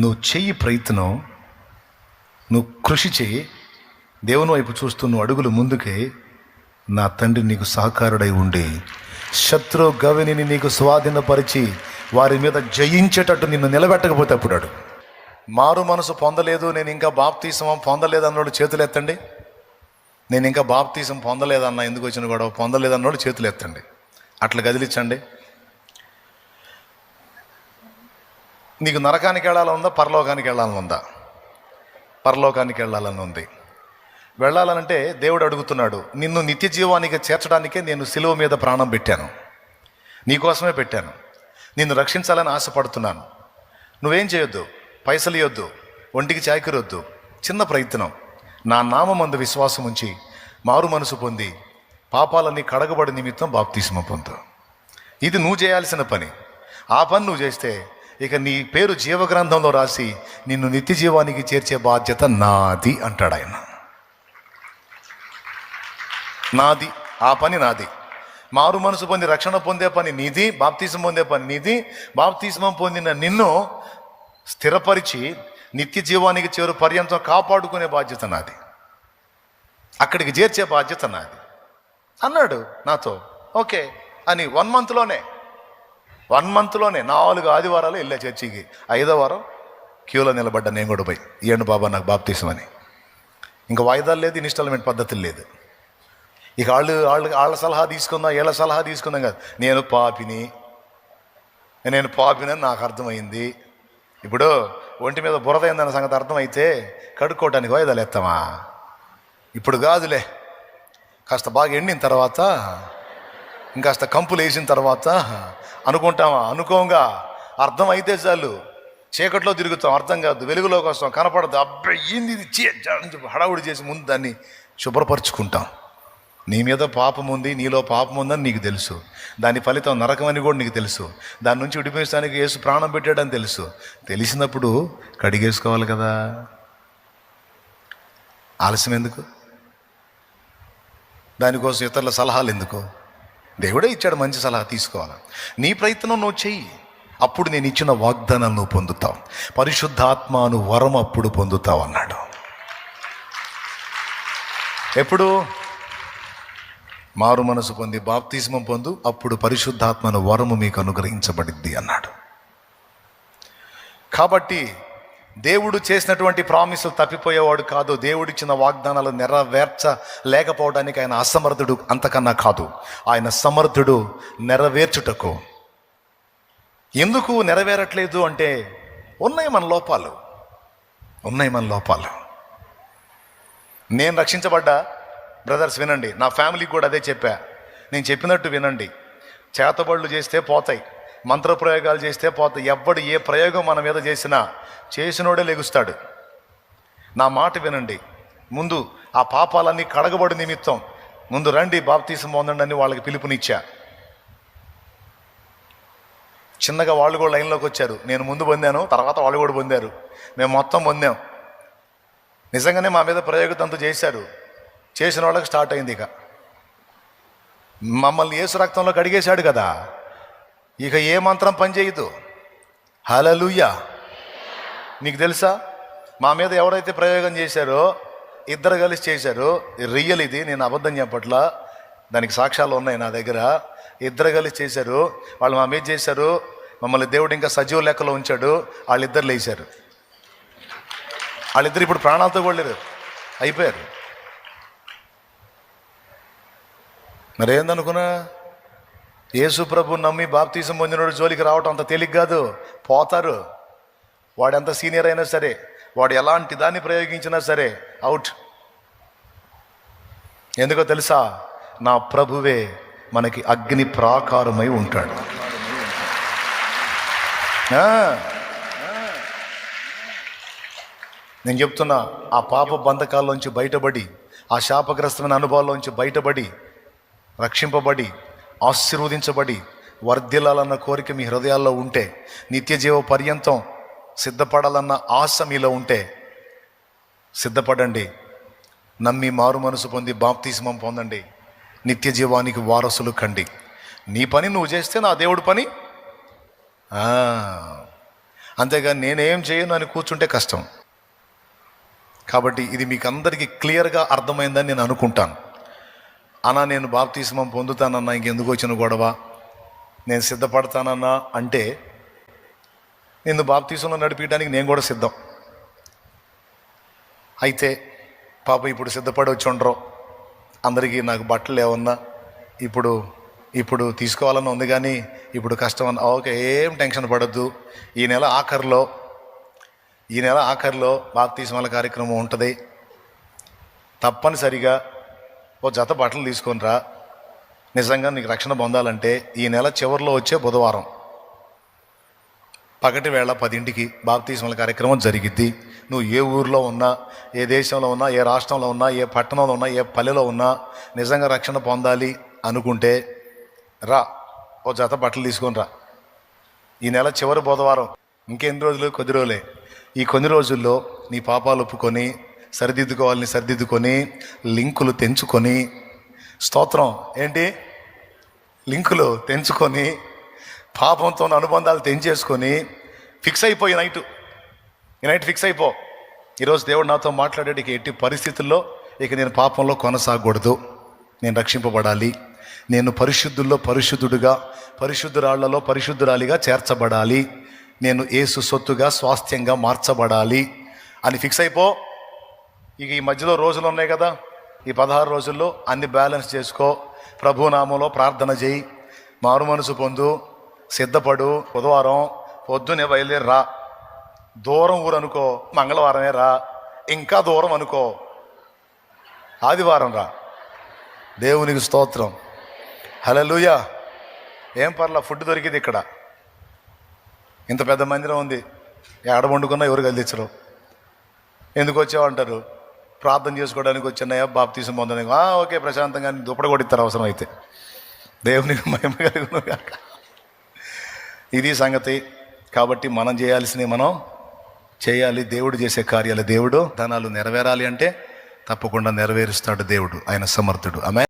నువ్వు చెయ్యి ప్రయత్నం, నువ్వు కృషి చెయ్యి, దేవుని వైపు చూస్తూ నువ్వు అడుగులు ముందుకే, నా తండ్రి నీకు సహకారుడై ఉండి శత్రు గవిని నీకు స్వాధీనపరిచి వారి మీద జయించేటట్టు నిన్ను నిలబెట్టకపోతే అప్పుడు మారు మనసు పొందలేదు, నేను ఇంకా బాప్తీసం పొందలేదు అన్నోడు చేతులు ఎత్తండి. నేను ఇంకా బాప్తీసం పొందలేదన్నా, ఎందుకు వచ్చిన గొడవ, పొందలేదన్నోడు చేతులు ఎత్తండి. అట్లా గదిలించండి. నీకు నరకానికి వెళ్ళాలని ఉందా, పరలోకానికి వెళ్ళాలని ఉందా? పరలోకానికి వెళ్ళాలని ఉంది. వెళ్ళాలనంటే దేవుడు అడుగుతున్నాడు, నిన్ను నిత్య జీవానికి చేర్చడానికే నేను సిలువ మీద ప్రాణం పెట్టాను, నీకోసమే పెట్టాను, నిన్ను రక్షించాలని ఆశపడుతున్నాను. నువ్వేం చేయొద్దు, పైసలు ఇవ్వద్దు, ఒంటికి చాకిరొద్దు, చిన్న ప్రయత్నం, నా నామమందు విశ్వాసం ఉంచి మారు మనసు పొంది పాపాలన్నీ కడగబడి నిమిత్తం బాప్తిస్మం పొందు. ఇది నువ్వు చేయాల్సిన పని. ఆ పని నువ్వు చేస్తే ఇక నీ పేరు జీవగ్రంథంలో రాసి నిన్ను నిత్య జీవానికి చేర్చే బాధ్యత నాది అంటాడు ఆయన. నాది, ఆ పని నాది. మారు మనసు పొంది రక్షణ పొందే పని నీది, బాప్తిస్మం పొందే పని నీది. బాప్తిస్మం పొందిన నిన్ను స్థిరపరిచి నిత్య జీవానికి చేరు పర్యంతం కాపాడుకునే బాధ్యత నాది, అక్కడికి చేర్చే బాధ్యత నాది అన్నాడు నాతో. ఓకే అని 1 మంత్లోనే 4 ఆదివారాలు వెళ్ళా చర్చికి. 5వ వారం క్యూలో నిలబడ్డా నేను కూడా పోయి, ఇయ్యండి బాబా నాకు బాప్తీసం అని. ఇంకా వాయిదాలు లేదు, ఇన్స్టాల్మెంట్ పద్ధతులు లేదు. ఇక వాళ్ళ సలహా తీసుకుందాం, వీళ్ళ సలహా తీసుకుందాం కాదు. నేను పాపినని నాకు అర్థమైంది. ఇప్పుడు ఒంటి మీద బురద అయిందన్న సంగతి అర్థమైతే కడుక్కోవటానికి వాయిదాలు ఎత్తామా? ఇప్పుడు కాదులే, కాస్త బాగా ఎండిన తర్వాత, ఇంకాస్త కంపులు వేసిన తర్వాత అనుకుంటామా? అనుకోంగా. అర్థమైతే చాలు, చీకట్లో తిరుగుతాం, అర్థం కాదు, వెలుగులోకి వస్తాం, కనపడదు, అబ్బాయి ఏంది ఇది హడావుడి చేసి ముందు దాన్ని శుభ్రపరుచుకుంటాం. నీ మీద పాపం ఉంది, నీలో పాపం ఉందని నీకు తెలుసు, దాని ఫలితం నరకం అని కూడా నీకు తెలుసు, దాని నుంచి విడిపించడానికి యేసు ప్రాణం పెట్టాడని తెలుసు. తెలిసినప్పుడు కడిగేసుకోవాలి కదా, ఆలస్యం ఎందుకు? దానికోసం ఇతరుల సలహాలు ఎందుకు? దేవుడే ఇచ్చాడు మంచి సలహా, తీసుకోవాలి. నీ ప్రయత్నం నువ్వు చెయ్యి, అప్పుడు నేను ఇచ్చిన వాగ్దానాలు నువ్వు పొందుతావు. పరిశుద్ధాత్మను వరం అప్పుడు పొందుతావు అన్నాడు. ఎప్పుడు? మారు మనసు పొంది బాప్తిస్మం పొందు, అప్పుడు పరిశుద్ధాత్మను వరము మీకు అనుగ్రహించబడిద్ది అన్నాడు. కాబట్టి దేవుడు చేసినటువంటి ప్రామిసులు తప్పిపోయేవాడు కాదు. దేవుడిచ్చిన వాగ్దానాలు నెరవేర్చలేకపోవడానికి ఆయన అసమర్థుడు, అంతకన్నా కాదు, ఆయన సమర్థుడు నెరవేర్చుటకు. ఎందుకు నెరవేరట్లేదు అంటే ఉన్నాయి మన లోపాలు. నేను రక్షించబడ్డా బ్రదర్స్, వినండి, నా ఫ్యామిలీకి కూడా అదే చెప్పా. నేను చెప్పినట్టు వినండి. చేతబడులు చేస్తే పోతాయి, మంత్రప్రయోగాలు చేస్తే పోతాయి. ఎవ్వడు ఏ ప్రయోగం మన మీద చేసినోడే లెగుస్తాడు. నా మాట వినండి. ముందు ఆ పాపాలన్నీ కడగబడి నిమిత్తం ముందు రండి, బాప్తీసం పొందండి అని వాళ్ళకి పిలుపునిచ్చా. చిన్నగా వాళ్ళు కూడా లైన్లోకి వచ్చారు. నేను ముందు పొందాను, తర్వాత వాళ్ళు కూడా పొందారు, మేము మొత్తం పొందాం. నిజంగానే మా మీద ప్రయోగతంతో చేశారు. చేసిన వాళ్ళకి స్టార్ట్ అయింది. ఇక మమ్మల్ని యేసు రక్తంలో కడిగేశాడు కదా, ఇక ఏ మంత్రం పనిచేయదు. హల్లెలూయా. నీకు తెలుసా, మా మీద ఎవరైతే ప్రయోగం చేశారో, 2 కలిసి చేశారో, రియల్ ఇది, నేను అబద్ధం చెప్పట్లా, దానికి సాక్ష్యాలు ఉన్నాయి నా దగ్గర. 2 కలిసి చేశారు. వాళ్ళు మా మీద చేశారు, మమ్మల్ని దేవుడు ఇంకా సజీవ లెక్కలో ఉంచాడు. వాళ్ళిద్దరు లేచారు. వాళ్ళిద్దరు ఇప్పుడు ప్రాణాలతో కూడా లేరు, అయిపోయారు. మరేందనుకున్నా, యేసు ప్రభు నమ్మి బాప్తీసం పొందినోడు జోలికి రావటం అంత తేలిక కాదు, పోతారు. వాడు ఎంత సీనియర్ అయినా సరే, వాడు ఎలాంటి దాన్ని ప్రయోగించినా సరే అవుట్. ఎందుకో తెలుసా, నా ప్రభువే మనకి అగ్ని ప్రాకారమై ఉంటాడు. నేను చెప్తున్నా, ఆ పాప బంధకాల్లోంచి బయటపడి, ఆ శాపగ్రస్తమైన అనుభవాల్లోంచి బయటపడి, రక్షింపబడి, ఆశీర్వదించబడి వర్ధిల్లాలన్న కోరిక మీ హృదయాల్లో ఉంటే, నిత్య జీవ పర్యంతం సిద్ధపడాలన్న ఆశ మీలో ఉంటే సిద్ధపడండి. నమ్మి మారు మనసు పొంది బాప్తిస్మం పొందండి, నిత్య జీవానికి వారసులు కండి. నీ పని నువ్వు చేస్తే నా దేవుడి పని. అంతేగాని నేనేం చేయను అని కూర్చుంటే కష్టం. కాబట్టి ఇది మీకు అందరికీ క్లియర్గా అర్థమైందని నేను అనుకుంటాను. అన్నా నేను బాప్తిస్మం పొందుతానన్నా, ఇంకెందుకు వచ్చిన గొడవ, నేను సిద్ధపడతానన్నా అంటే నిన్ను బాప్తిస్మంలో నడిపించడానికి నేను కూడా సిద్ధం. అయితే పాప ఇప్పుడు సిద్ధపడి వచ్చి ఉండరు, అందరికీ నాకు బట్టలు ఏమన్నా ఇప్పుడు తీసుకోవాలని ఉంది, కానీ ఇప్పుడు కష్టం అన్న. ఓకే, ఏం టెన్షన్ పడద్దు. ఈ నెల ఆఖరిలో బాప్తిస్మాల కార్యక్రమం ఉంటుంది. తప్పనిసరిగా ఓ జత బట్టలు తీసుకొని రా. నిజంగా నీకు రక్షణ పొందాలంటే ఈ నెల చివరిలో వచ్చే బుధవారం పగటి వేళ 10ంటికి బాప్తిస్మాల కార్యక్రమం జరిగిద్ది. నువ్వు ఏ ఊరిలో ఉన్నా, ఏ దేశంలో ఉన్నా, ఏ రాష్ట్రంలో ఉన్నా, ఏ పట్టణంలో ఉన్నా, ఏ పల్లెలో ఉన్నా, నిజంగా రక్షణ పొందాలి అనుకుంటే రా, ఓ జత బట్టలు తీసుకొని రా. ఈ నెల చివరి బుధవారం, ఇంకెన్ని రోజులు? కొద్ది రోజులే. ఈ కొన్ని రోజుల్లో నీ పాపాలు ఒప్పుకొని సరిదిద్దుకొని లింకులు తెంచుకొని, స్తోత్రం ఏంటి, లింకులు తెంచుకొని పాపంతో అనుబంధాలు తెంచేసుకొని ఫిక్స్ అయిపోయి ఈ నైట్ ఫిక్స్ అయిపో. ఈరోజు దేవుడు నాతో మాట్లాడేది, ఇక ఎట్టి పరిస్థితుల్లో ఇక నేను పాపంలో కొనసాగకూడదు, నేను రక్షింపబడాలి, నేను పరిశుద్ధుల్లో పరిశుద్ధుడుగా, పరిశుద్ధురాళ్లలో పరిశుద్ధురాలిగా చేర్చబడాలి, నేను యేసు సొత్తుగా స్వాస్థ్యంగా మార్చబడాలి అని ఫిక్స్ అయిపో. ఇక ఈ మధ్యలో రోజులు ఉన్నాయి కదా, ఈ 16 రోజుల్లో అన్ని బ్యాలెన్స్ చేసుకో. ప్రభునామంలో ప్రార్థన చేయి, మారు మనసు పొందు, సిద్ధపడు. బుధవారం పొద్దునే బయలుదేరి రా. దూరం ఊరు అనుకో, మంగళవారమే రా. ఇంకా దూరం అనుకో, ఆదివారం రా. దేవునికి స్తోత్రం, హల్లెలూయా. ఏం పర్లా, ఫుడ్ దొరికింది ఇక్కడ. ఇంత పెద్ద మందిరం ఉంది, ఏడ వండుకున్నా ఎవరు కదిలించరు. ఎందుకు వచ్చావంటారు, ప్రార్థన చేసుకోవడానికి వచ్చినాయా, బాప్తిసం పొందడానికి. ఓకే, ప్రశాంతంగా దుప్పడ కొడిస్తారు అవసరం అయితే. దేవునికి మహిమ కలుగును గాక. ఇది సంగతి. కాబట్టి మనం చేయాల్సినవి మనం చేయాలి. దేవుడు చేసే కార్యాలు, దేవుడు ధనాలు నెరవేరాలి అంటే తప్పకుండా నెరవేరుస్తాడు దేవుడు, ఆయన సమర్థుడు. ఆమేన్.